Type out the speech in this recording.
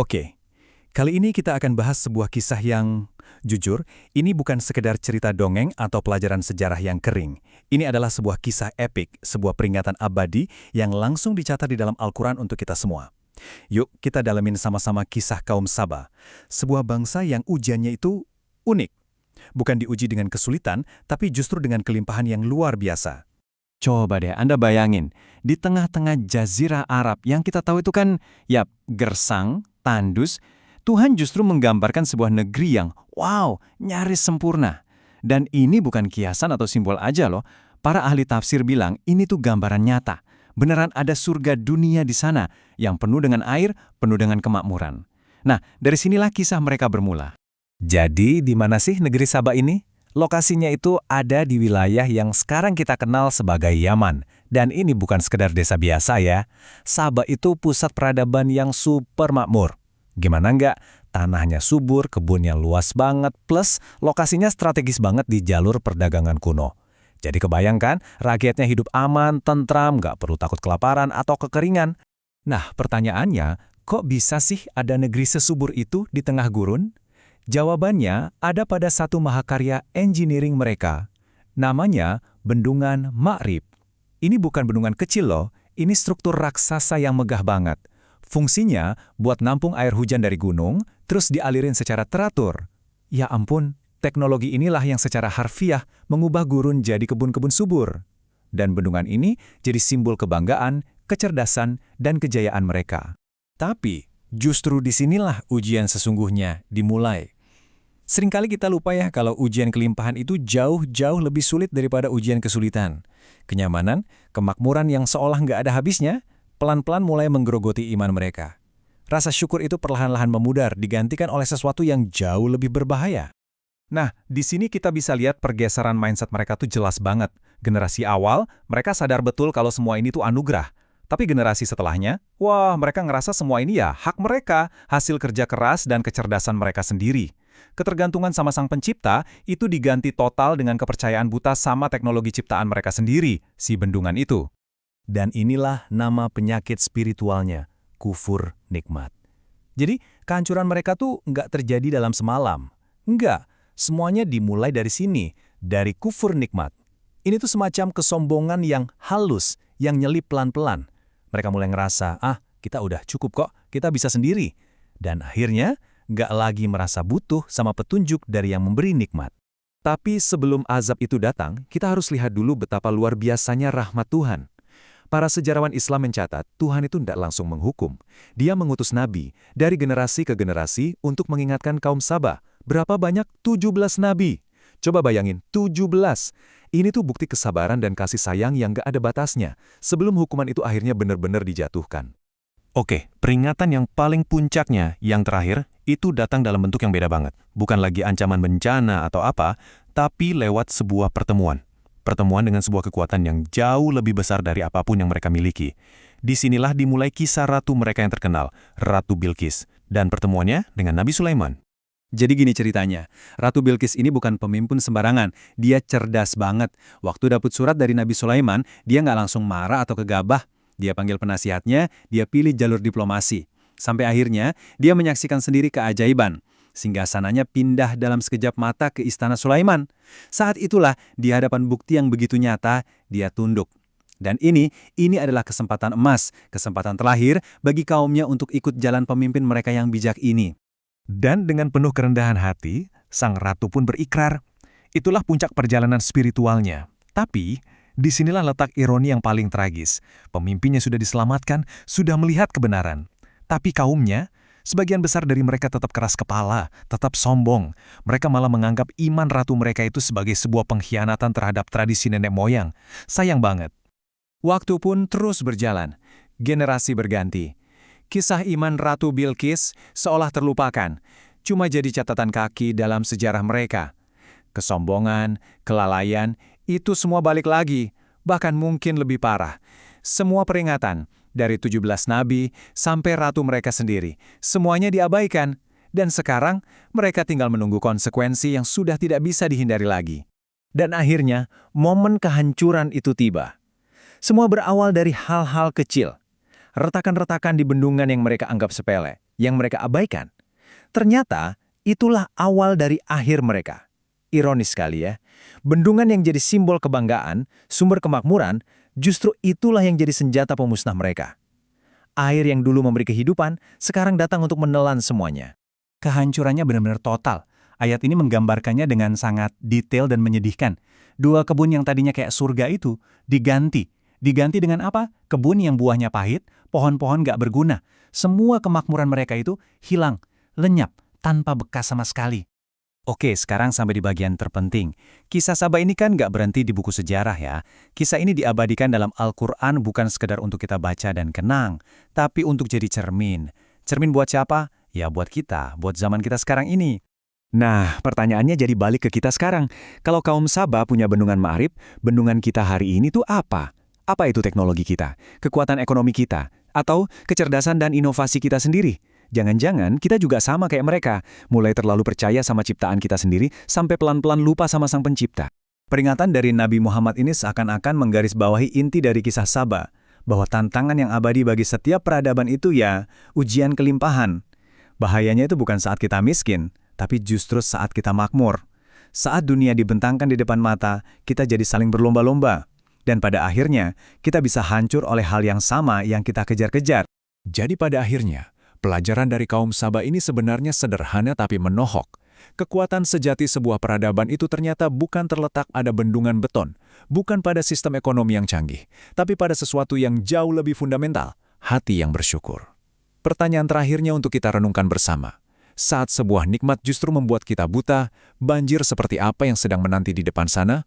Oke, kali ini kita akan bahas sebuah kisah yang, jujur, ini bukan sekedar cerita dongeng atau pelajaran sejarah yang kering. Ini adalah sebuah kisah epik, sebuah peringatan abadi yang langsung dicatat di dalam Al-Quran untuk kita semua. Yuk, kita dalamin sama-sama kisah kaum Saba, sebuah bangsa yang ujiannya itu unik. Bukan diuji dengan kesulitan, tapi justru dengan kelimpahan yang luar biasa. Coba deh Anda bayangin, di tengah-tengah jazirah Arab yang kita tahu itu kan, ya, gersang, tandus, Tuhan justru menggambarkan sebuah negeri yang, wow, nyaris sempurna. Dan ini bukan kiasan atau simbol aja loh. Para ahli tafsir bilang ini tuh gambaran nyata. Beneran ada surga dunia di sana yang penuh dengan air, penuh dengan kemakmuran. Nah, dari sinilah kisah mereka bermula. Jadi, di mana sih negeri Saba ini? Lokasinya itu ada di wilayah yang sekarang kita kenal sebagai Yaman. Dan ini bukan sekedar desa biasa ya. Saba itu pusat peradaban yang super makmur. Gimana nggak? Tanahnya subur, kebunnya luas banget, plus lokasinya strategis banget di jalur perdagangan kuno. Jadi kebayangkan, rakyatnya hidup aman, tentram, nggak perlu takut kelaparan atau kekeringan. Nah, pertanyaannya, kok bisa sih ada negeri sesubur itu di tengah gurun? Jawabannya ada pada satu mahakarya engineering mereka. Namanya Bendungan Ma'rib. Ini bukan bendungan kecil loh, ini struktur raksasa yang megah banget. Fungsinya buat nampung air hujan dari gunung, terus dialirin secara teratur. Ya ampun, teknologi inilah yang secara harfiah mengubah gurun jadi kebun-kebun subur. Dan bendungan ini jadi simbol kebanggaan, kecerdasan, dan kejayaan mereka. Tapi, justru disinilah ujian sesungguhnya dimulai. Seringkali kita lupa ya kalau ujian kelimpahan itu jauh-jauh lebih sulit daripada ujian kesulitan. Kenyamanan, kemakmuran yang seolah nggak ada habisnya, pelan-pelan mulai menggerogoti iman mereka. Rasa syukur itu perlahan-lahan memudar, digantikan oleh sesuatu yang jauh lebih berbahaya. Nah, di sini kita bisa lihat pergeseran mindset mereka tuh jelas banget. Generasi awal, mereka sadar betul kalau semua ini tuh anugerah. Tapi generasi setelahnya, wah, mereka ngerasa semua ini ya hak mereka, hasil kerja keras dan kecerdasan mereka sendiri. Ketergantungan sama sang pencipta itu diganti total dengan kepercayaan buta sama teknologi ciptaan mereka sendiri, si bendungan itu. Dan inilah nama penyakit spiritualnya, kufur nikmat. Jadi, kehancuran mereka tuh nggak terjadi dalam semalam. Nggak, semuanya dimulai dari sini, dari kufur nikmat. Ini tuh semacam kesombongan yang halus, yang nyelip pelan-pelan. Mereka mulai ngerasa, kita udah cukup kok, kita bisa sendiri. Dan akhirnya, nggak lagi merasa butuh sama petunjuk dari yang memberi nikmat. Tapi sebelum azab itu datang, kita harus lihat dulu betapa luar biasanya rahmat Tuhan. Para sejarawan Islam mencatat, Tuhan itu tidak langsung menghukum. Dia mengutus nabi dari generasi ke generasi untuk mengingatkan kaum Saba. Berapa banyak? 17 nabi. Coba bayangin, 17. Ini tuh bukti kesabaran dan kasih sayang yang nggak ada batasnya, sebelum hukuman itu akhirnya benar-benar dijatuhkan. Oke, peringatan yang paling puncaknya, yang terakhir, itu datang dalam bentuk yang beda banget. Bukan lagi ancaman bencana atau apa, tapi lewat sebuah pertemuan. Pertemuan dengan sebuah kekuatan yang jauh lebih besar dari apapun yang mereka miliki. Disinilah dimulai kisah ratu mereka yang terkenal, Ratu Bilqis, dan pertemuannya dengan Nabi Sulaiman. Jadi gini ceritanya, Ratu Bilqis ini bukan pemimpin sembarangan, dia cerdas banget. Waktu dapat surat dari Nabi Sulaiman, dia nggak langsung marah atau gegabah. Dia panggil penasihatnya, dia pilih jalur diplomasi. Sampai akhirnya, dia menyaksikan sendiri keajaiban. Singgasananya pindah dalam sekejap mata ke istana Sulaiman. Saat itulah, di hadapan bukti yang begitu nyata, dia tunduk. Dan ini adalah kesempatan emas, kesempatan terakhir bagi kaumnya untuk ikut jalan pemimpin mereka yang bijak ini. Dan dengan penuh kerendahan hati, sang ratu pun berikrar. Itulah puncak perjalanan spiritualnya. Tapi, disinilah letak ironi yang paling tragis. Pemimpinnya sudah diselamatkan, sudah melihat kebenaran. Tapi kaumnya, sebagian besar dari mereka tetap keras kepala, tetap sombong. Mereka malah menganggap iman ratu mereka itu sebagai sebuah pengkhianatan terhadap tradisi nenek moyang. Sayang banget. Waktu pun terus berjalan. Generasi berganti. Kisah iman Ratu Bilqis seolah terlupakan. Cuma jadi catatan kaki dalam sejarah mereka. Kesombongan, kelalaian, itu semua balik lagi. Bahkan mungkin lebih parah. Semua peringatan, dari 17 nabi sampai ratu mereka sendiri, semuanya diabaikan. Dan sekarang, mereka tinggal menunggu konsekuensi yang sudah tidak bisa dihindari lagi. Dan akhirnya, momen kehancuran itu tiba. Semua berawal dari hal-hal kecil. Retakan-retakan di bendungan yang mereka anggap sepele. yang mereka abaikan. Ternyata, itulah awal dari akhir mereka. Ironis sekali ya, bendungan yang jadi simbol kebanggaan, sumber kemakmuran, justru itulah yang jadi senjata pemusnah mereka. Air yang dulu memberi kehidupan, sekarang datang untuk menelan semuanya. Kehancurannya benar-benar total. Ayat ini menggambarkannya dengan sangat detail dan menyedihkan. Dua kebun yang tadinya kayak surga itu diganti. Diganti dengan apa? Kebun yang buahnya pahit, pohon-pohon gak berguna. Semua kemakmuran mereka itu hilang, lenyap, tanpa bekas sama sekali. Oke, sekarang sampai di bagian terpenting. Kisah Saba ini kan gak berhenti di buku sejarah ya. Kisah ini diabadikan dalam Al-Quran bukan sekedar untuk kita baca dan kenang, tapi untuk jadi cermin. Cermin buat siapa? Ya buat kita, buat zaman kita sekarang ini. Nah, pertanyaannya jadi balik ke kita sekarang. Kalau kaum Saba punya bendungan Ma'rib, bendungan kita hari ini tuh apa? Apa itu teknologi kita? Kekuatan ekonomi kita? Atau kecerdasan dan inovasi kita sendiri? Jangan-jangan kita juga sama kayak mereka, mulai terlalu percaya sama ciptaan kita sendiri sampai pelan-pelan lupa sama Sang Pencipta. Peringatan dari Nabi Muhammad ini seakan-akan menggarisbawahi inti dari kisah Saba, bahwa tantangan yang abadi bagi setiap peradaban itu ya ujian kelimpahan. Bahayanya itu bukan saat kita miskin, tapi justru saat kita makmur. Saat dunia dibentangkan di depan mata, kita jadi saling berlomba-lomba. Dan pada akhirnya, kita bisa hancur oleh hal yang sama yang kita kejar-kejar. Jadi pada akhirnya, pelajaran dari kaum Saba ini sebenarnya sederhana tapi menohok. Kekuatan sejati sebuah peradaban itu ternyata bukan terletak pada bendungan beton, bukan pada sistem ekonomi yang canggih, tapi pada sesuatu yang jauh lebih fundamental, hati yang bersyukur. Pertanyaan terakhirnya untuk kita renungkan bersama. Saat sebuah nikmat justru membuat kita buta, banjir seperti apa yang sedang menanti di depan sana?